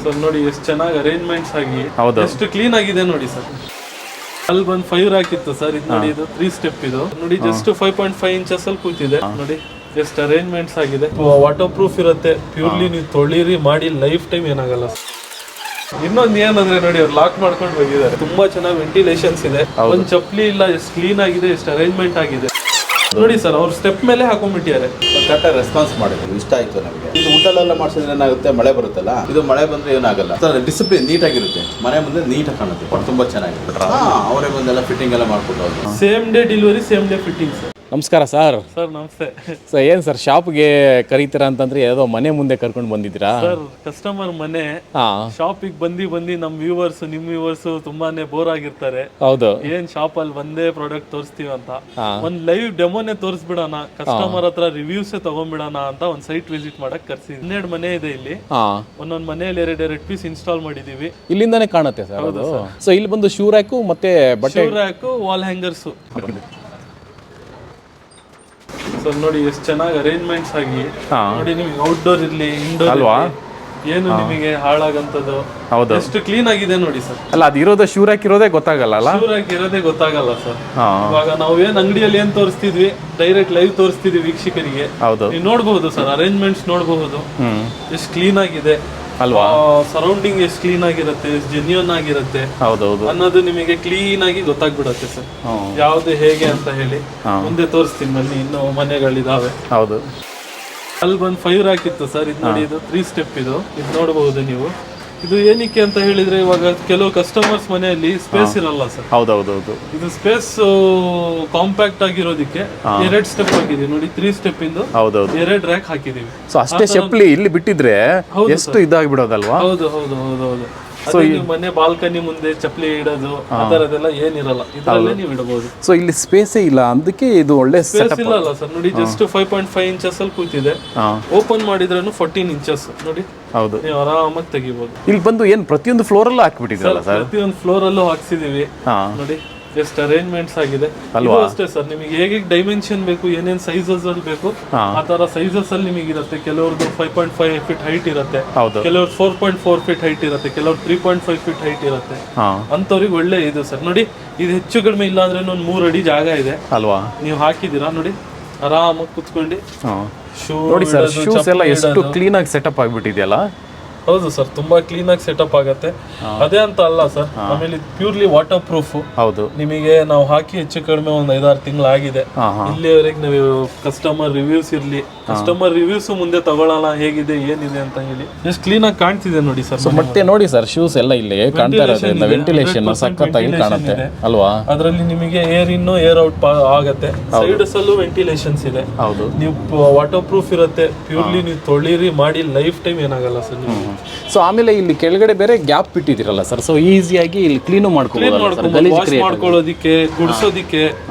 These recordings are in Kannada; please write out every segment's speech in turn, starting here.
ಸರ್ ನೋಡಿ ಎಷ್ಟು ಚೆನ್ನಾಗಿ ಅರೇಂಜ್ಮೆಂಟ್ಸ್ ಆಗಿ ಎಷ್ಟು ಕ್ಲೀನ್ ಆಗಿದೆ ನೋಡಿ ಸರ್. ಅಲ್ಲಿ ಬಂದು 5 ರ್ಯಾಕ್ ಇತ್ತು ಸರ್. ಇದು ನೋಡಿ, ಇದು 3 ಸ್ಟೆಪ್ ಇದು ನೋಡಿ. ಜಸ್ಟ್ 5.5 ಇಂಚಸ್ ಅಲ್ಲಿ ಕೂತಿದೆ ನೋಡಿ. ಎಷ್ಟು ಅರೇಂಜ್ಮೆಂಟ್ಸ್ ಆಗಿದೆ. ವಾಟರ್ ಪ್ರೂಫ್ ಇರುತ್ತೆ. ಪ್ಯೂರ್ಲಿ ನೀವು ತೊಳಿರಿ ಮಾಡಿ ಲೈಫ್ ಟೈಮ್ ಏನಾಗಲ್ಲ. ಇನ್ನೊಂದು ಏನಂದ್ರೆ ನೋಡಿ, ಅವ್ರು ಲಾಕ್ ಮಾಡ್ಕೊಂಡು ಹೋಗಿದ್ದಾರೆ. ತುಂಬಾ ಚೆನ್ನಾಗಿ ವೆಂಟಿಲೇಷನ್ಸ್ ಇದೆ. ಒಂದ್ ಚಪ್ಲಿ ಇಲ್ಲ. ಎಷ್ಟು ಕ್ಲೀನ್ ಆಗಿದೆ, ಎಷ್ಟು ಅರೇಂಜ್ಮೆಂಟ್ ಆಗಿದೆ ನೋಡಿ ಸರ್. ಅವ್ರ ಸ್ಟೆಪ್ ಮೇಲೆ ಹಾಕೊಂಡ್ಬಿಟ್ಟಿದ್ದಾರೆ. ಕರೆಕ್ಟಾಗಿ ರೆಸ್ಪಾನ್ಸ್ ಮಾಡಿದ್ರು. ಇಷ್ಟ ಆಯ್ತು ನಮಗೆ. ಇದು ಊಟಲೆಲ್ಲ ಮಾಡಿಸಿದ್ರೆ ಏನಾಗುತ್ತೆ, ಮಳೆ ಬರುತ್ತಲ್ಲ, ಇದು ಮಳೆ ಬಂದ್ರೆ ಏನಾಗಲ್ಲ. ಡಿಸಿಪ್ಲಿನ್ ನೀಟಾಗಿರುತ್ತೆ. ಮನೆ ಮುಂದೆ ನೀಟಾಗಿ ಕಾಣುತ್ತೆ. ತುಂಬಾ ಚೆನ್ನಾಗಿರುತ್ತೆ. ಅವರೇ ಬಂದೆಲ್ಲ ಫಿಟ್ಟಿಂಗ್ ಎಲ್ಲ ಮಾಡ್ಕೊಟ್ಟು same day delivery, same day fitting sir. ನಮಸ್ಕಾರ ಸರ್. ಸರ್ ನಮಸ್ತೆ ಸರ್. ಏನು ಸರ್ ಶಾಪ್ಗೆ ಕರೀತೀರಾ ಅಂತಂದ್ರೆ ಯಾವುದೋ ಮನೆ ಮುಂದೆ ಕರ್ಕೊಂಡು ಬಂದಿದ್ದೀರಾ ಸರ್? ಕಸ್ಟಮರ್ ಮನೆ ಶಾಪಿಗೆ ಬಂದು ನಮ್ಮ ವ್ಯೂವರ್ಸ್, ನಿಮ್ಮ ವ್ಯೂವರ್ಸ್ ತುಂಬಾನೇ ಬೋರ್ ಆಗಿರ್ತಾರೆ. ಹೌದು. ಏನ್ ಶಾಪ್ ಅಲ್ಲಿ ಒಂದೇ ಪ್ರಾಡಕ್ಟ್ ತೋರಿಸ್ತೀವಿ ಅಂತ ಒಂದ್ ಲೈವ್ ಡೆಮೋನೇ ತೋರಿಸ್ಬಿಡೋಣ, ಕಸ್ಟಮರ್ ಹತ್ರ ರಿವ್ಯೂಸ್ ತಗೊಂಡ್ಬಿಡೋಣ ಅಂತ ಒಂದ್ ಸೈಟ್ ವಿಸಿಟ್ ಮಾಡಕ್ ಕರ್ಸಿ. 12 ಮನೆ ಇದೆ ಇಲ್ಲಿ. ಒಂದೊಂದ್ ಮನೆಯಲ್ಲಿ 2 ಪೀಸ್ ಇನ್ಸ್ಟಾಲ್ ಮಾಡಿದೀವಿ. ಇಲ್ಲಿಂದಾನೇ ಕಾಣುತ್ತೆ ಸರ್ ಅದು. ಸೊ ಇಲ್ಲಿ ಬಂದು ಶೂ ರ್ಯಾಕು ಮತ್ತೆ ಬಟ್ಟೆ ರ್ಯಾಕು, ವಾಲ್ ಹ್ಯಾಂಗರ್ಸ್ ಸರ್. ನೋಡಿ ಎಷ್ಟು ಚೆನ್ನಾಗಿ ಅರೇಂಜ್ಮೆಂಟ್ಸ್ ಆಗಿ ನೋಡಿ. ನಿಮ್ಗೆ ಔಟ್ಡೋರ್ ಇರ್ಲಿ, ಇಂಡೋರ್ ಅಲ್ವಾ, ಏನು ನಿಮಗೆ ಹಾಳಾಗಂತದ್ದು ಎಷ್ಟು ಕ್ಲೀನ್ ಆಗಿದೆ ನೋಡಿ ಸರ್. ಅಲ್ಲ, ಅದು ಇರೋದೇ ಶೂ ರ್ಯಾಕ್ ಇರೋದೇ ಗೊತ್ತಾಗಲ್ಲ. ಶೂ ರ್ಯಾಕ್ ಇರೋದೇ ಗೊತ್ತಾಗಲ್ಲ ಸರ್. ಇವಾಗ ನಾವು ಏನ್ ಅಂಗಡಿಯಲ್ಲಿ ಏನ್ ತೋರಿಸ್ತಿದ್ವಿ, ಡೈರೆಕ್ಟ್ ಲೈವ್ ತೋರಿಸ್ತಿದ್ವಿ ವೀಕ್ಷಕರಿಗೆ. ನೀವು ನೋಡಬಹುದು ಸರ್, ಅರೇಂಜ್ಮೆಂಟ್ಸ್ ನೋಡಬಹುದು ಎಷ್ಟು ಕ್ಲೀನ್ ಆಗಿದೆ ಅಲ್ವಾ. ಸರೌಂಡಿಂಗ್ ಎಷ್ಟು ಕ್ಲೀನ್ ಆಗಿರುತ್ತೆ, ಎಷ್ಟು ಜೆನ್ಯೂನ್ ಆಗಿರುತ್ತೆ ಅನ್ನೋದು ನಿಮಗೆ ಕ್ಲೀನ್ ಆಗಿ ಗೊತ್ತಾಗ್ಬಿಡತ್ತೆ ಸರ್. ಯಾವ್ದು ಹೇಗೆ ಅಂತ ಹೇಳಿ ಮುಂದೆ ತೋರಿಸ್ತೀನಿ ಬನ್ನಿ. ಇನ್ನು ಮನೆಗಳಿದಾವೆ. ಹೌದು. ಅಲ್ಲಿ ಬಂದು 5 ರ್ಯಾಕ್ ಇತ್ತು ಸರ್. ಇದು ನೋಡಿ, ಇದು 3 ಸ್ಟೆಪ್ ಇದು ನೋಡಬಹುದು ನೀವು. ಇದು ಏನಕ್ಕೆ ಅಂತ ಹೇಳಿದ್ರೆ, ಇವಾಗ ಕೆಲವು ಕಸ್ಟಮರ್ಸ್ ಮನೆಯಲ್ಲಿ ಸ್ಪೇಸ್ ಇರಲ್ಲ ಸರ್. ಹೌದೌದೌದು. ಇದು ಸ್ಪೇಸ್ ಕಾಂಪ್ಯಾಕ್ಟ್ ಆಗಿರೋದಕ್ಕೆ 2 ಸ್ಟೆಪ್ ಹಾಕಿದೀವಿ ನೋಡಿ. 3 ಸ್ಟೆಪ್ ಇಂದು 2 ರ್ಯಾಕ್ ಹಾಕಿದೀವಿ. ಸೊ ಅಷ್ಟೇ ಚಪ್ಪಲಿ ಇಲ್ಲಿ ಬಿಟ್ಟಿದ್ರೆ ಎಷ್ಟು ಇದಾಗ್ಬಿಡೋದಲ್ವಾ. ಹೌದು ಹೌದು ಹೌದು ಹೌದು. ಸೊ ಮನೆ ಬಾಲ್ಕನಿ ಮುಂದೆ ಚಪ್ಪಲಿ ಇಡೋದು ಆ ತರದೆಲ್ಲ ಏನಿರಲ್ಲ. ಇದರಲ್ಲೇ ನೀವು ಇಡಬಹುದು. ಸೊ ಇಲ್ಲಿ ಸ್ಪೇಸೇ ಇಲ್ಲ, ಅದಕ್ಕೆ ಇದು ಒಳ್ಳೆ ಸ್ಪೇಸ್ ಇಲ್ಲ ಸರ್. ನೋಡಿ ಜಸ್ಟ್ 5.5 ಇಂಚಸ್ ಅಲ್ಲಿ ಕೂತಿದೆ. ಓಪನ್ ಮಾಡಿದ್ರೂ 14 ಇಂಚಸ್ ನೋಡಿ. ಹೌದು, ನೀವು ಆರಾಮಾಗಿ ತೆಗಿಬಹುದು. ಇಲ್ಲಿ ಬಂದು ಏನ್ ಪ್ರತಿಯೊಂದು ಫ್ಲೋರ್ ಅಲ್ಲೂ ಹಾಕ್ಬಿಟ್ಟಿದ್ರಲ್ಲ ಸರ್? ಪ್ರತಿಯೊಂದು ಫ್ಲೋರ್ ಅಲ್ಲೂ ಹಾಕ್ಸಿದೀವಿ ನೋಡಿ. ಎಷ್ಟು ಅರೇಂಜ್ಮೆಂಟ್ಸ್ ಆಗಿದೆ ಅಲ್ವಾ. ಅಷ್ಟೇ ಸರ್, ನಿಮಗೆ ಹೇಗೆ ಡೈಮೆನ್ಷನ್ ಬೇಕು, ಏನೇನ್ ಸೈಜಸ್ ಅಲ್ಲಿ ಬೇಕು ಆ ತರ ಸೈಜಸ್ ಅಲ್ಲಿ ನಿಮಗೆ ಇರುತ್ತೆ. ಕೆಲವ್ರದ್ದು 5.5 ಫೀಟ್ ಹೈಟ್ ಇರುತ್ತೆ, ಕೆಲವ್ರು 4.4 ಫೀಟ್ ಹೈಟ್ ಇರುತ್ತೆ, ಕೆಲವ್ರು 3.5 ಫೀಟ್ ಹೈಟ್ ಇರುತ್ತೆ. ಅಂತವ್ರಿಗೆ ಒಳ್ಳೆ ಇದು ಸರ್. ನೋಡಿ, ಇದು ಹೆಚ್ಚು ಕಡಿಮೆ ಇಲ್ಲ ಅಂದ್ರೆ ಒಂದು 3 ಅಡಿ ಜಾಗ ಇದೆ ಅಲ್ವಾ. ನೀವು ಹಾಕಿದೀರಾ ನೋಡಿ, ಆರಾಮಾಗಿ ಕುತ್ಕೊಂಡು ಶೂ ನೋಡಿ ಸರ್. ಶೂಸ್ ಎಲ್ಲ ಎಷ್ಟು ಕ್ಲೀನ್ ಆಗಿ ಸೆಟಪ್ ಆಗ್ಬಿಟ್ಟಿದೆಯಲ್ಲ. ಹೌದು ಸರ್, ತುಂಬಾ ಕ್ಲೀನ್ ಆಗಿ ಸೆಟಪ್ ಆಗತ್ತೆ. ಅದೇ ಅಂತ ಅಲ್ಲ ಸರ್, ಆಮೇಲೆ ಪ್ಯೂರ್ಲಿ ವಾಟರ್ ಪ್ರೂಫ್. ಹೌದು. ನಿಮಗೆ ನಾವು ಹಾಕಿ ಹೆಚ್ಚು ಕಡಿಮೆ ಒಂದು 5-6 ತಿಂಗಳಾಗಿದೆ. ಇಲ್ಲಿವರೆಗೆ ನೀವು ಕಸ್ಟಮರ್ ರಿವ್ಯೂಸ್ ಇರ್ಲಿ, ಕಸ್ಟಮರ್ ರಿವ್ಯೂಸ್ ಮುಂದೆ ತಗೊಳ್ಳೋಣ ಹೇಗಿದೆ ಏನಿದೆ ಅಂತ ಹೇಳಿ. ಎಷ್ಟು ಕ್ಲೀನ್ ಆಗಿ ಕಾಣ್ತಿದೆ ನೋಡಿ ಸರ್. ಮತ್ತೆ ನೋಡಿ ಸರ್, ಶೂಸ್ ಎಲ್ಲ ಇಲ್ಲಿ ಕಾಣ್ತಾ ಇರೋದ್ರಿಂದ ವೆಂಟಿಲೇಷನ್ ಸಖತ್ತಾಗಿ ಕಾಣುತ್ತೆ ಅಲ್ವಾ. ಅದರಲ್ಲಿ ನಿಮಗೆ ಏರ್ ಇನ್ ಏರ್ ಔಟ್ ಆಗತ್ತೆ. ಸೈಡ್ಸ್ ಅಲ್ಲೂ ವೆಂಟಿಲೇಷನ್ಸ್ ಇದೆ. ಹೌದು. ನೀವು ವಾಟರ್ ಪ್ರೂಫ್ ಇರುತ್ತೆ. ಪ್ಯೂರ್ಲಿ ನೀವು ತೊಳಿರಿ ಮಾಡಿ ಲೈಫ್ ಟೈಮ್ ಏನಾಗಲ್ಲ ಸರ್ ನೀವು. ಸೊ ಆಮೇಲೆ ಇಲ್ಲಿ ಕೆಳಗಡೆ ಬೇರೆ ಗ್ಯಾಪ್ ಬಿಟ್ಟಿದಿರಲ್ಲ ಸರ್. ಸೊ ಈಸಿಯಾಗಿ ಇಲ್ಲಿ ಕ್ಲೀನ್ ಮಾಡ್ಕೊಳ್ಳೋದಿಕ್ಕೆ, ಗುಡಿಸೋದಿಕ್ಕೆ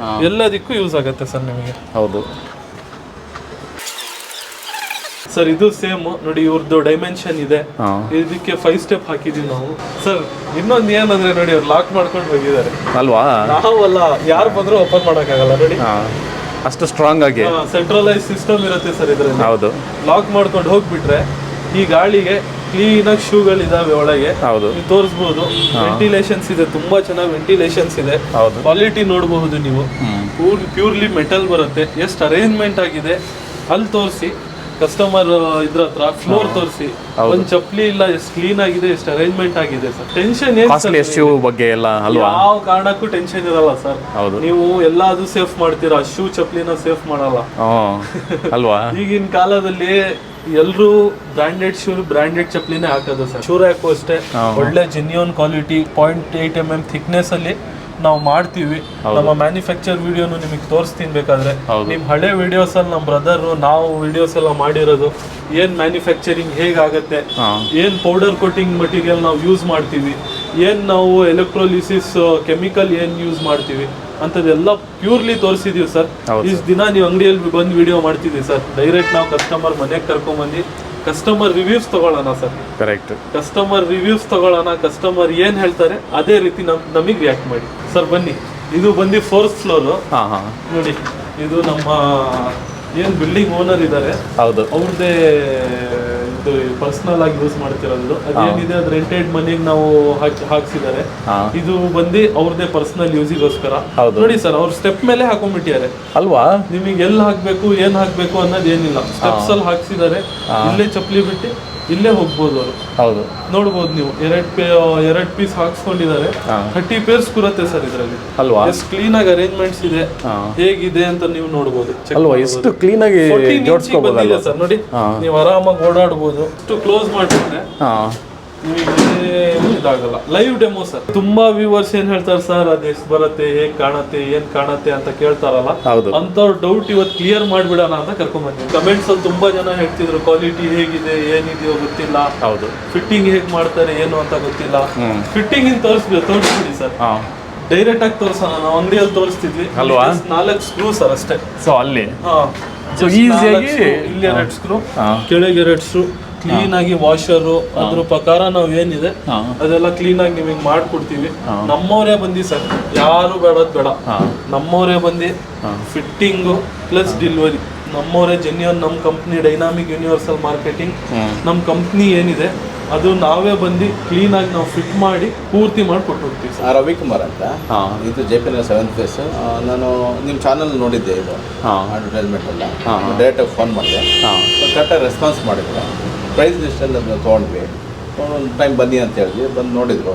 ಎಲ್ಲದಕ್ಕೂ ಯೂಸ್ ಆಗುತ್ತೆ ಸರ್ ನಿಮಗೆ. ಹೌದು ಸರ್. ಇದು ಸೇಮ್ ನೋಡಿ, ಇವ್ರದ್ದು ಡೈಮೆನ್ಷನ್ ಇದೆ. ಇದಕ್ಕೆ 5 ಸ್ಟೆಪ್ ಹಾಕಿದೀವಿ ನಾವು ಸರ್. ಇನ್ನೊಂದು ಏನಂದ್ರೆ ನೋಡಿ, ಅವ್ರು ಲಾಕ್ ಮಾಡ್ಕೊಂಡು ಹೋಗಿದ್ದಾರೆ ಅಲ್ವಾ. ನಾವಲ್ಲ, ಯಾರು ಬಂದ್ರು ಓಪನ್ ಮಾಡಕ್ಕಾಗಲ್ಲ ನೋಡಿ. ಅಷ್ಟು ಸ್ಟ್ರಾಂಗ್ ಆಗಿ ಸೆಂಟ್ರಲೈಸ್ ಸಿಸ್ಟಮ್ ಇರುತ್ತೆ ಸರ್ ಇದರಲ್ಲಿ. ಹೌದು. ಲಾಕ್ ಮಾಡ್ಕೊಂಡು ಹೋಗ್ಬಿಟ್ರೆ ಈ ಗಾಳಿಗೆ ಕ್ಲೀನ್ ಆಗಿ ಶೂಗಳಿದಾವೆ ಒಳಗೆ. ಹೌದು. ನೀವು ತೋರಿಸಬಹುದು. ವೆಂಟಿಲೇಷನ್ಸ್ ಇದೆ, ತುಂಬಾ ಚೆನ್ನಾಗಿ ವೆಂಟಿಲೇಷನ್ಸ್ ಇದೆ. ಕ್ವಾಲಿಟಿ ನೋಡಬಹುದು ನೀವು. ಪ್ಯೂರ್ಲಿ ಮೆಟಲ್ ಬರುತ್ತೆ. ಎಷ್ಟು ಅರೇಂಜ್ಮೆಂಟ್ ಆಗಿದೆ ಅಲ್ಲಿ ತೋರಿಸಿ. ಕಸ್ಟಮರ್ ಇದ್ರ ಹತ್ರ ಫ್ಲೋರ್ ತೋರಿಸಿ. ಒಂದ್ ಚಪ್ಪಲಿ ಇಲ್ಲ, ಎಷ್ಟು ಕ್ಲೀನ್ ಆಗಿದೆ, ಎಷ್ಟು ಅರೇಂಜ್ಮೆಂಟ್ ಆಗಿದೆ ಸರ್. ಟೆನ್ಷನ್ ಬಗ್ಗೆ ಎಲ್ಲ ಯಾವ ಕಾರಣಕ್ಕೂ ಟೆನ್ಷನ್ ಇರಲ್ಲ ಸರ್. ನೀವು ಎಲ್ಲಾದ್ರೂ ಸೇಫ್ ಮಾಡ್ತೀರಾ, ಶೂ ಚಪ್ಪಲಿನ ಸೇಫ್ ಮಾಡಲ್ಲ ಅಲ್ವಾ. ಈಗಿನ ಕಾಲದಲ್ಲಿ ಎಲ್ರು ಬ್ರಾಂಡೆಡ್ ಶೂ, ಬ್ರಾಂಡೆಡ್ ಚಪ್ಪಲಿನೇ ಹಾಕೋದು ಸರ್. ಶೂ ರ್ಯಾಕು ಅಷ್ಟೇ ಒಳ್ಳೆ ಜೆನ್ಯೂನ್ ಕ್ವಾಲಿಟಿ 0.8 mm ಥಿಕ್ನೆಸ್ ಅಲ್ಲಿ ನಾವು ಮಾಡ್ತೀವಿ. ನಮ್ಮ ಮ್ಯಾನುಫ್ಯಾಕ್ಚರ್ ವಿಡಿಯೋನು ನಿಮಗೆ ತೋರಿಸ್ತೀನಿ ಬೇಕಾದ್ರೆ. ನಿಮ್ ಹಳೆ ವಿಡಿಯೋಸ್ ಅಲ್ಲಿ ನಮ್ಮ ಬ್ರದರ್ ನಾವು ವಿಡಿಯೋಸ್ ಎಲ್ಲ ಮಾಡಿರೋದು, ಏನ್ ಮ್ಯಾನುಫ್ಯಾಕ್ಚರಿಂಗ್ ಹೇಗಾಗತ್ತೆ, ಏನ್ ಪೌಡರ್ ಕೋಟಿಂಗ್ ಮಟೀರಿಯಲ್ ನಾವು ಯೂಸ್ ಮಾಡ್ತೀವಿ, ಏನ್ ನಾವು ಎಲೆಕ್ಟ್ರೋಲಿಸಿಸ್ ಕೆಮಿಕಲ್ ಏನ್ ಯೂಸ್ ಮಾಡ್ತೀವಿ ಅಂತದೆಲ್ಲ ಪ್ಯೂರ್ಲಿ ತೋರಿಸಿದೀವಿ ಸರ್. ಇಷ್ಟು ದಿನ ನೀವು ಅಂಗಡಿಯಲ್ಲಿ ಬಂದು ವಿಡಿಯೋ ಮಾಡ್ತಿದ್ದೀವಿ ಸರ್. ಡೈರೆಕ್ಟ್ ನಾವು ಕಸ್ಟಮರ್ ಮನೆಗೆ ಕರ್ಕೊಂಡ್ಬಂದು ಕಸ್ಟಮರ್ ರಿವ್ಯೂಸ್ ತಗೊಳ್ಳೋಣ ಸರ್. ಕರೆಕ್ಟ್. ಕಸ್ಟಮರ್ ರಿವ್ಯೂಸ್ ತಗೊಳ್ಳೋಣ. ಕಸ್ಟಮರ್ ಏನ್ ಹೇಳ್ತಾರೆ ಅದೇ ರೀತಿ ನಮಗೆ ರಿಯಾಕ್ಟ್ ಮಾಡಿ ಸರ್. ಬನ್ನಿ, ಇದು ಬಂದು 4th ಫ್ಲೋರ್ ನೋಡಿ. ಇದು ನಮ್ಮ ಏನ್ ಬಿಲ್ಡಿಂಗ್ ಓನರ್ ಇದ್ದಾರೆ, ಹೌದು, ಅವ್ರದ್ದೇ ನಮ್ದು ಪರ್ಸನಲ್ ಆಗಿ ಯೂಸ್ ಮಾಡ್ತಿರೋದು. ಅದೇನಿದೆ ಅದು ರೆಂಟೆಡ್ ಮನೆಗೆ ನಾವು ಹಾಕ್ಸಿದ್ದಾರೆ. ಇದು ಬಂದು ಅವ್ರದೇ ಪರ್ಸನಲ್ ಯೂಸಿಗೋಸ್ಕರ. ನೋಡಿ ಸರ್, ಅವ್ರ ಸ್ಟೆಪ್ ಮೇಲೆ ಹಾಕೊಂಡ್ಬಿಟ್ಟಿದ್ದಾರೆ ಅಲ್ವಾ. ನಿಮಗೆ ಎಲ್ಲಿ ಹಾಕ್ಬೇಕು ಏನ್ ಹಾಕ್ಬೇಕು ಅನ್ನೋದು ಏನಿಲ್ಲ, ಸ್ಟೆಪ್ಸ್ ಅಲ್ಲಿ ಹಾಕ್ಸಿದ್ದಾರೆ. ಇಲ್ಲೇ ಚಪ್ಪಲಿ ಬಿಟ್ಟು ಇಲ್ಲೇ ಹೋಗ್ಬೋದು ಅವರು. ಹೌದು, ನೋಡ್ಬೋದು ನೀವು. ಎರಡ್ ಪೀಸ್ ಹಾಕ್ಸ್ಕೊಂಡಿದ್ದಾರೆ. 30 ಪೇರ್ಸ್ ಬರುತ್ತೆ ಸರ್ ಇದರಲ್ಲಿ ಅಲ್ವಾ. ಎಷ್ಟು ಕ್ಲೀನ್ ಆಗಿ ಅರೇಂಜ್ಮೆಂಟ್ಸ್ ಇದೆ, ಹೇಗಿದೆ ಅಂತ ನೀವು ನೋಡ್ಬೋದು. ಅಲ್ವಾ, ಎಷ್ಟು ಕ್ಲೀನ್ ಆಗಿ ಜೋಡಿಸ್ಕೋಬಹುದು ಸರ್. ನೋಡಿ, ನೀವು ಆರಾಮಾಗಿ ಓಡಾಡ್ಬೋದು. ಎಷ್ಟು ಕ್ಲೋಸ್ ಮಾಡಿದ್ರೆ ಇದಾಗಲ್ಲ. Live demo sir. ತುಂಬಾ ವ್ಯೂವರ್ಸ್ ಏನ್ ಹೇಳ್ತಾರೆ ಸರ್, ಅದ್ ಎಷ್ಟು ಬರುತ್ತೆ, ಹೇಗ್ ಕಾಣತ್ತೆ, ಏನ್ ಕಾಣತ್ತೆ ಅಂತ ಕೇಳ್ತಾರಲ್ಲ, ಅಂತವ್ರ ಡೌಟ್ ಇವತ್ತು ಕ್ಲಿಯರ್ ಮಾಡ್ಬಿಡೋಣ ಅಂತ ಕರ್ಕೊಂಡ್ ಬಂದ್ವಿ. ಕಮೆಂಟ್ಸ್ ಅಲ್ಲಿ ತುಂಬಾ ಜನ ಹೇಳ್ತಿದ್ರು ಕ್ವಾಲಿಟಿ ಹೇಗಿದೆ, ಏನಿದೆಯೋ ಗೊತ್ತಿಲ್ಲ, ಹೌದು, ಫಿಟ್ಟಿಂಗ್ ಹೇಗ್ ಮಾಡ್ತಾರೆ ಏನು ಅಂತ ಗೊತ್ತಿಲ್ಲ. ಫಿಟ್ಟಿಂಗ್ ಇನ್ ತೋರಿಸ್ಬಿಡಿ ಸರ್, ಡೈರೆಕ್ಟ್ ಆಗಿ ತೋರ್ಸೋಣ. ನಾವು ಅಂಗಡಿಯಲ್ಲಿ ತೋರಿಸ್ತಿದ್ವಿ ಅಲ್ವಾ. 4 ಸ್ಕ್ರೂ ಸರ್ ಅಷ್ಟೇ. ಸೊ ಅಲ್ಲಿ ಈಸಿಯಾಗಿ ಇಲ್ಲಿ 2 ಸ್ಕ್ರೂ, ಕೆಳಗೆ 2 ಸ್ಕ್ರೂ, ಕ್ಲೀನ್ ಆಗಿ ವಾಷರು, ಅದ್ರ ಪ್ರಕಾರ ನಾವ್ ಏನಿದೆ ಅದೆಲ್ಲ ಕ್ಲೀನ್ ಆಗಿ ನಿಮಗೆ ಮಾಡ್ಕೊಡ್ತೀವಿ. ನಮ್ಮವರೇ ಬಂದಿ ಸರ್, ಯಾರು ಬೇಡದ್ ಬೇಡ, ನಮ್ಮವರೇ ಬಂದು ಫಿಟ್ಟಿಂಗು ಪ್ಲಸ್ ಡೆಲಿವರಿ ನಮ್ಮವರೇ. ಜೆನ್ಯೂನ್ ನಮ್ಮ ಕಂಪ್ನಿ ಡೈನಾಮಿಕ್ ಯೂನಿವರ್ಸಲ್ ಮಾರ್ಕೆಟಿಂಗ್ ನಮ್ಮ ಕಂಪ್ನಿ ಏನಿದೆ ಅದು ನಾವೇ ಬಂದು ಕ್ಲೀನ್ ಆಗಿ ನಾವು ಫಿಟ್ ಮಾಡಿ ಪೂರ್ತಿ ಮಾಡಿ ಕೊಟ್ಟು ಹೋಗ್ತೀವಿ ಸರ್. ರವಿಕುಮಾರ್ ಅಂತ, ಇದು JP ನಗರ್ 7th ಫೇಸ್. ನಾನು ನಿಮ್ಮ ಚಾನಲ್ ನೋಡಿದ್ದೆ, ಇದು ಅಡ್ವರ್ಟೈಸ್ಮೆಂಟ್ ಎಲ್ಲ ಡೈರೆಕ್ಟಾಗಿ ಫೋನ್ ಮಾಡಿದೆ. ಕರೆಕ್ಟಾಗಿ ರೆಸ್ಪಾನ್ಸ್ ಮಾಡಿದ್ರೆ ಪ್ರೈಸ್ ಲಿಸ್ಟಲ್ಲಿ ಅದನ್ನ ತೊಗೊಂಡ್ವಿ. ಒಂದು ಟೈಮ್ ಬನ್ನಿ ಅಂತ ಹೇಳಿದ್ವಿ, ಬಂದು ನೋಡಿದ್ರು.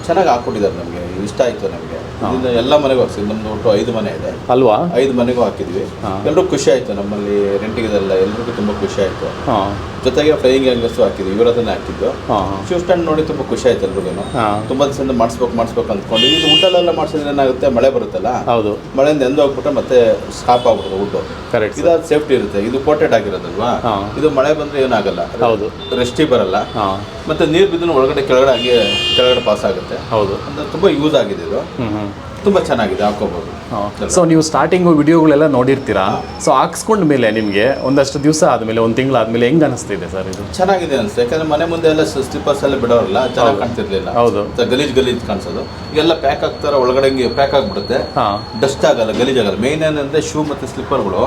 ಚೆನ್ನಾಗಿ ಹಾಕ್ಕೊಟ್ಟಿದ್ದಾರೆ, ನಮಗೆ ಇಷ್ಟ ಆಯಿತು. ನಮಗೆ ಇದನ್ನ ಎಲ್ಲ ಮನೆಗೂ ಹಾಕ್ಸಿದ್ವಿ. ನಮ್ದು ಒಟ್ಟು 5 ಮನೆ ಇದೆ ಅಲ್ವಾ. 5 ಮನೆಗೂ ಹಾಕಿದ್ವಿ. ಎಲ್ಲರೂ ಖುಷಿ ಆಯಿತು. ನಮ್ಮಲ್ಲಿ ರೆಂಟಿಗೆಲ್ಲ ಎಲ್ರಿಗೂ ತುಂಬ ಖುಷಿ ಆಯಿತು. ಜೊತೆಗೆ ಫ್ಲೈಯಿಂಗ್ ಹ್ಯಾಂಗರ್ಸು ಹಾಕಿದ್ವಿ, ಇವ್ರ ಹತ್ರನೇ ಹಾಕಿದ್ದು. ಶೂ ಸ್ಟ್ಯಾಂಡ್ ನೋಡಿ ತುಂಬ ಖುಷಿ ಆಯ್ತು ಎಲ್ರಿಗೂ. ತುಂಬ ದಿವಸದಿಂದ ಮಾಡಿಸ್ಬೇಕು ಅಂದ್ಕೊಂಡು. ಇದು ವುಡ್ಡಲ್ಲೆಲ್ಲ ಮಾಡಿಸಿದ್ರೆ ಏನಾಗುತ್ತೆ, ಮಳೆ ಬರುತ್ತಲ್ಲ, ಹೌದು, ಮಳೆಯಿಂದ ಎಂದ ಹೋಗ್ಬಿಟ್ರೆ ಮತ್ತೆ ಸ್ಟಾಪ್ ಆಗ್ಬಿಡುತ್ತೆ ವುಡ್ಡು. ಕರೆಕ್ಟ್. ಇದಾದ ಸೇಫ್ಟಿ ಇರುತ್ತೆ. ಇದು ಕೋಟೆಡ್ ಆಗಿರೋದಲ್ವಾ, ಇದು ಮಳೆ ಬಂದರೆ ಏನಾಗಲ್ಲ, ಹೌದು, ರೆಸ್ಟಿ ಬರಲ್ಲ. ಮತ್ತೆ ನೀರು ಬಿದ್ದು ಒಳಗಡೆ ಕೆಳಗಡೆ ಪಾಸ್ ಆಗುತ್ತೆ. ಹೌದು, ಅಂದ್ರೆ ತುಂಬ ಯೂಸ್ ಆಗಿದೆ ಇದು. ತುಂಬ ಚೆನ್ನಾಗಿದೆ, ಹಾಕೋಬಹುದು. ಸೊ ನೀವು ಸ್ಟಾರ್ಟಿಂಗು ವಿಡಿಯೋಗಳೆಲ್ಲ ನೋಡಿರ್ತೀರಾ. ಸೊ ಹಾಕ್ಸ್ಕೊಂಡ ಮೇಲೆ ನಿಮಗೆ ಒಂದಷ್ಟು ದಿವಸ ಆದಮೇಲೆ, 1 ತಿಂಗಳು ಆದಮೇಲೆ ಹೆಂಗೆ ಅನಿಸ್ತಿದೆ ಸರ್ ಇದು? ಚೆನ್ನಾಗಿದೆ ಅನಿಸುತ್ತೆ. ಯಾಕಂದ್ರೆ ಮನೆ ಮುಂದೆ ಎಲ್ಲ ಸ್ಲಿಪ್ಪರ್ಸ್ ಎಲ್ಲ ಬಿಡೋರಲ್ಲ, ಚೆನ್ನಾಗಿ ಕಾಣ್ತಿರ್ಲಿಲ್ಲ. ಹೌದು, ಗಲೀಜ್ ಕಾಣಿಸೋದು. ಈಗೆಲ್ಲ ಪ್ಯಾಕ್ ಆಗ್ತಾರೆ, ಒಳಗಡೆ ಪ್ಯಾಕ್ ಆಗ್ಬಿಡುತ್ತೆ, ಡಸ್ಟ್ ಆಗಲ್ಲ, ಗಲೀಜ್ ಆಗಲ್ಲ. ಮೇನ್ ಏನಂದ್ರೆ ಶೂ ಮತ್ತೆ ಸ್ಲಿಪ್ಪರ್ಗಳು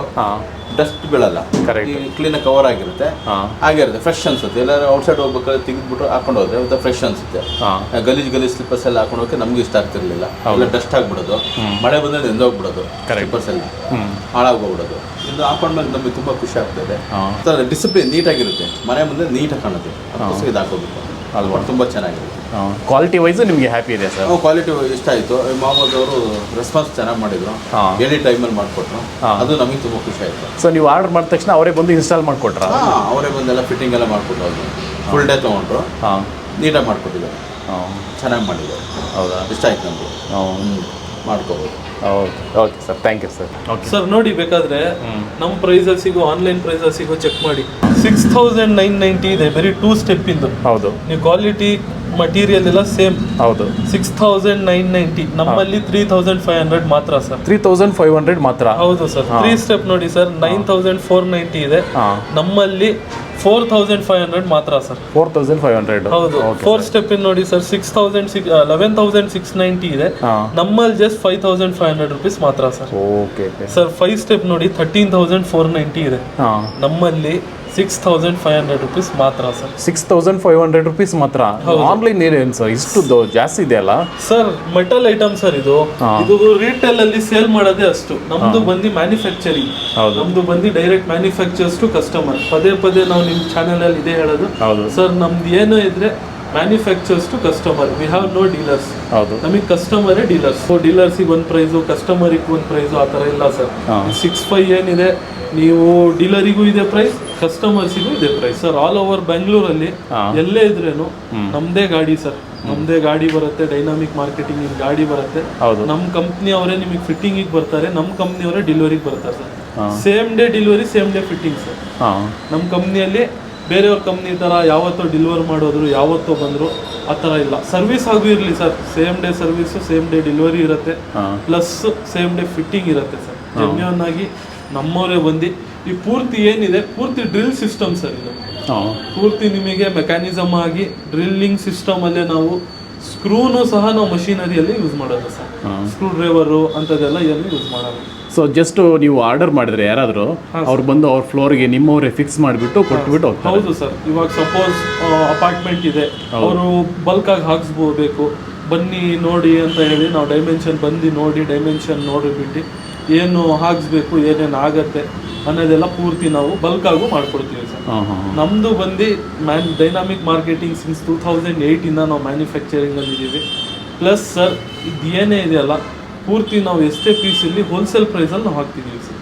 ಡಸ್ಟ್ ಬೀಳಲ್ಲ, ಕ್ಲೀನಾಗಿ ಕವರ್ ಆಗಿರುತ್ತೆ. ಹಾಗೆ ಇರುತ್ತೆ, ಫ್ರೆಶ್ ಅನ್ಸುತ್ತೆ. ಎಲ್ಲರೂ ಔಟ್ಸೈಡ್ ಹೋಗ್ಬೇಕಾದ್ರೆ ತೆಗೆದ್ಬಿಟ್ಟು ಹಾಕೊಂಡು ಹೋದ್ರೆ ಮತ್ತೆ ಫ್ರೆಶ್ ಅನ್ಸುತ್ತೆ. ಗಲೀಜ್ ಸ್ಲಿಪ್ಪರ್ಸ್ ಎಲ್ಲ ಹಾಕೊಂಡು ಹೋಗಕ್ಕೆ ನಮ್ಗೆ ಇಷ್ಟ ಆಗ್ತಿರ್ಲಿಲ್ಲ. ಎಲ್ಲ ಡಸ್ಟ್ ಆಗ್ಬಿಡೋದು, ಮಳೆ ಬಂದ್ರೆ ನೆಂದೋಗ್ಬಿಡೋದು, ಸ್ಲಿಪ್ಪರ್ಸ್ ಎಲ್ಲ ಹಾಳಾಗೋಗ್ಬಿಡೋದು. ಇದು ಹಾಕೊಂಡ್ಮೇಲೆ ನಮಗೆ ತುಂಬಾ ಖುಷಿ ಆಗ್ತದೆ. ಡಿಸಿಪ್ಲಿನ್ ನೀಟಾಗಿರುತ್ತೆ, ಮನೆ ಮುಂದೆ ನೀಟಾಗಿ ಕಾಣುತ್ತೆ. ಅದಕ್ಕೋಸ್ಕರ ಇದು ಹಾಕೋಬೇಕು ಅಲ್ವಾ. ತುಂಬ ಚೆನ್ನಾಗಿರುತ್ತೆ. ಕ್ವಾಲಿಟಿ ವೈಸ್ ನಿಮಗೆ ಹ್ಯಾಪಿ ಇದೆ ಸರ್? ಕ್ವಾಲಿಟಿ ಇಷ್ಟ ಆಯಿತು. ಮೊಹಮ್ಮದ್ ಅವರು ರೆಸ್ಪಾನ್ಸ್ ಚೆನ್ನಾಗಿ ಮಾಡಿದ್ರು, ಎನಿ ಟೈಮಲ್ಲಿ ಮಾಡಿಕೊಟ್ರು. ಅದು ನಮಗೆ ತುಂಬ ಖುಷಿ ಆಯಿತು. ಸೊ ನೀವು ಆರ್ಡರ್ ಮಾಡಿದ ತಕ್ಷಣ ಅವರೇ ಬಂದು ಇನ್ಸ್ಟಾಲ್ ಮಾಡಿಕೊಟ್ರ? ಅವರೇ ಬಂದೆಲ್ಲ ಫಿಟ್ಟಿಂಗ್ ಎಲ್ಲ ಮಾಡಿಕೊಟ್ರು. ಅದು ಫುಲ್ ಡೇ ತೊಗೊಂಡ್ರು, ನೀಟಾಗಿ ಮಾಡಿಕೊಟ್ಟಿದ್ದಾರೆ, ಚೆನ್ನಾಗಿ ಮಾಡಿದ್ದಾರೆ. ಹೌದಾ, ಇಷ್ಟ ಆಯ್ತು ನಮಗೆ, ಮಾಡ್ಕೋಬೋದು. Okay sir, thank you sir. Sir ನೋಡಿ, ಬೇಕಾದ್ರೆ ನಮ್ಮ ಪ್ರೈಸಲ್ಲಿ ಸಿಗೋ, ಆನ್ಲೈನ್ ಪ್ರೈಸಲ್ಲಿ ಸಿಗೋ ಚೆಕ್ ಮಾಡಿ. 6990 ಇದೆ, ಬರೀ 2 ಸ್ಟೆಪ್ ಇಂದು. ಹೌದು, ನೀವು ಕ್ವಾಲಿಟಿ ಮಟೀರಿಯಲ್ ಎಲ್ಲ ಸೇಮ್. ಹೌದು, 6990. ನಮ್ಮಲ್ಲಿ 3500 ಮಾತ್ರ ಸರ್. 3500 ಮಾತ್ರ? ಹೌದು ಸರ್. 3 ಸ್ಟೆಪ್ ನೋಡಿ ಸರ್, 9490 ಇದೆ. ನಮ್ಮಲ್ಲಿ 4500 ಮಾತ್ರ ಸರ್. 4500? ಹೌದು. 4 ಸ್ಟೆಪ್ ಇನ್ ನೋಡಿ ಸರ್, 11,690 ಇದೆ. ನಮ್ಮಲ್ಲಿ ಜಸ್ಟ್ 5500 rupees ಮಾತ್ರ ಸರ್. Okay sir. 5 ಸ್ಟೆಪ್ ನೋಡಿ, 13,490 ಇದೆ. ನಮ್ಮಲ್ಲಿ 6,500 rupees ಮಾತ್ರ ಸರ್. 6,500 rupees ಮಾತ್ರ? ಆನ್ಲೈನ್ ಏನು ಸರ್ ಇಷ್ಟು ಜಾಸ್ತಿ ಇದೆ ಅಲ್ಲ ಸರ್? ಮೆಟಲ್ ಐಟಮ್ ಸರ್ ಇದು. ಇದು ರಿಟೇಲ್ ಅಲ್ಲಿ ಸೇಲ್ ಮಾಡೋದೇ ಅಷ್ಟು. ನಮ್ದು ಬಂದು ಮ್ಯಾನುಫ್ಯಾಕ್ಚರಿಂಗ್, ನಮ್ದು ಬಂದು ಡೈರೆಕ್ಟ್ ಮ್ಯಾನುಫ್ಯಾಕ್ಚರ್ಸ್ ಟು ಕಸ್ಟಮರ್. ಪದೇ ನಾವು ನಿಮ್ ಚಾನೆಲ್ ಅಲ್ಲಿ ಇದೇ ಹೇಳೋದು ಸರ್, ನಮ್ದು ಏನೋ ಇದ್ರೆ manufacturers to customer, we have no dealers. ನಮಗೆ ಕಸ್ಟಮರೇ ಡೀಲರ್ಸ್. ಡೀಲರ್ಸಿಗೆ ಒಂದು ಪ್ರೈಸು, ಕಸ್ಟಮರಿಗೆ ಒಂದು ಪ್ರೈಸು, ಆ ಥರ ಇಲ್ಲ ಸರ್. 65 ಏನಿದೆ, ನೀವು ಡೀಲರಿಗೂ ಇದೆ ಪ್ರೈಸ್, ಕಸ್ಟಮರ್ಸಿಗೂ ಇದೆ ಪ್ರೈಸ್ ಸರ್. ಆಲ್ ಓವರ್ ಬೆಂಗಳೂರಲ್ಲಿ ಎಲ್ಲೇ ಇದ್ರೇನು ನಮ್ದೇ ಗಾಡಿ ಸರ್, ನಮ್ದೇ ಗಾಡಿ ಬರುತ್ತೆ. ಡೈನಾಮಿಕ್ ಮಾರ್ಕೆಟಿಂಗ್ ಗಾಡಿ ಬರುತ್ತೆ. ನಮ್ಮ ಕಂಪ್ನಿ ಅವರೇ ನಿಮಗೆ ಫಿಟ್ಟಿಂಗಿಗೆ ಬರ್ತಾರೆ, ನಮ್ಮ ಕಂಪ್ನಿ ಅವರೇ ಡೆಲಿವರಿಗೆ ಬರ್ತಾರೆ sir. Same day delivery, same day fitting sir. ನಮ್ಮ ಕಂಪ್ನಿಯಲ್ಲಿ ಬೇರೆಯವ್ರ ಕಂಪ್ನಿ ಥರ ಯಾವತ್ತೋ ಡೆಲಿವರ್ ಮಾಡೋದ್ರು, ಯಾವತ್ತೋ ಬಂದರು, ಆ ಥರ ಇಲ್ಲ. ಸರ್ವಿಸ್ ಹಾಗೂ ಇರಲಿ sir, same day service, same day delivery ಇರುತ್ತೆ, ಪ್ಲಸ್ ಸೇಮ್ ಡೇ ಫಿಟ್ಟಿಂಗ್ ಇರುತ್ತೆ ಸರ್. ಜೆನ್ಯೂನ್ ಆಗಿ ನಮ್ಮವರೇ ಬಂದು ಈ ಪೂರ್ತಿ ಏನಿದೆ, ಪೂರ್ತಿ ಡ್ರಿಲ್ ಸಿಸ್ಟಮ್ ಸರ್ ಇದು. ಪೂರ್ತಿ ನಿಮಗೆ ಮೆಕ್ಯಾನಿಸಮ್ ಆಗಿ ಡ್ರಿಲ್ಲಿಂಗ್ ಸಿಸ್ಟಮ್ ಅಲ್ಲೇ ನಾವು ಸ್ಕ್ರೂನು ಸಹ ನಾವು ಮಷೀನರಿಯಲ್ಲಿ ಯೂಸ್ ಮಾಡೋದು ಸರ್. ಸ್ಕ್ರೂ ಡ್ರೈವರು ಅಂಥದ್ದೆಲ್ಲ ಏನು ಯೂಸ್ ಮಾಡೋದು. ಸೊ ಜಸ್ಟ್ ನೀವು ಆರ್ಡರ್ ಮಾಡಿದ್ರೆ ಯಾರಾದರೂ ಅವ್ರು ಬಂದು ಅವ್ರ ಫ್ಲೋರ್ಗೆ ನಿಮ್ಮವರೇ ಫಿಕ್ಸ್ ಮಾಡಿಬಿಟ್ಟು ಕೊಟ್ಬಿಟ್ಟು ಹೋಗ್ತಾರೆ. ಹೌದು ಸರ್. ಇವಾಗ ಸಪೋಸ್ ಅಪಾರ್ಟ್ಮೆಂಟ್ ಇದೆ, ಅವರು ಬಲ್ಕಾಗಿ ಹಾಕ್ಸ್ಬೋಬೇಕು, ಬನ್ನಿ ನೋಡಿ ಅಂತ ಹೇಳಿ ನಾವು ಡೈಮೆನ್ಷನ್ ಬಂದು ನೋಡಿ ಡೈಮೆನ್ಷನ್ ನೋಡಿಬಿಟ್ಟು ಏನು ಹಾಕ್ಸ್ಬೇಕು, ಏನೇನು ಆಗತ್ತೆ ಅನ್ನೋದೆಲ್ಲ ಪೂರ್ತಿ ನಾವು ಬಲ್ಕಾಗೂ ಮಾಡ್ಕೊಡ್ತೀವಿ ಸರ್. ನಮ್ಮದು ಬಂದು ಡೈನಾಮಿಕ್ ಮಾರ್ಕೆಟಿಂಗ್ ಸಿನ್ಸ್ 2008 ನಾವು ಮ್ಯಾನುಫ್ಯಾಕ್ಚರಿಂಗಲ್ಲಿ ಇದ್ದೀವಿ. ಪ್ಲಸ್ ಸರ್ ಇದು ಏನೇ ಇದೆಯಲ್ಲ ಪೂರ್ತಿ ನಾವು ಎಷ್ಟೇ ಪೀಸ್ ಇಲ್ಲಿ ಹೋಲ್ಸೇಲ್ ಪ್ರೈಸಲ್ಲಿ ನಾವು ಹಾಕ್ತಿದ್ದೀವಿ ಸರ್.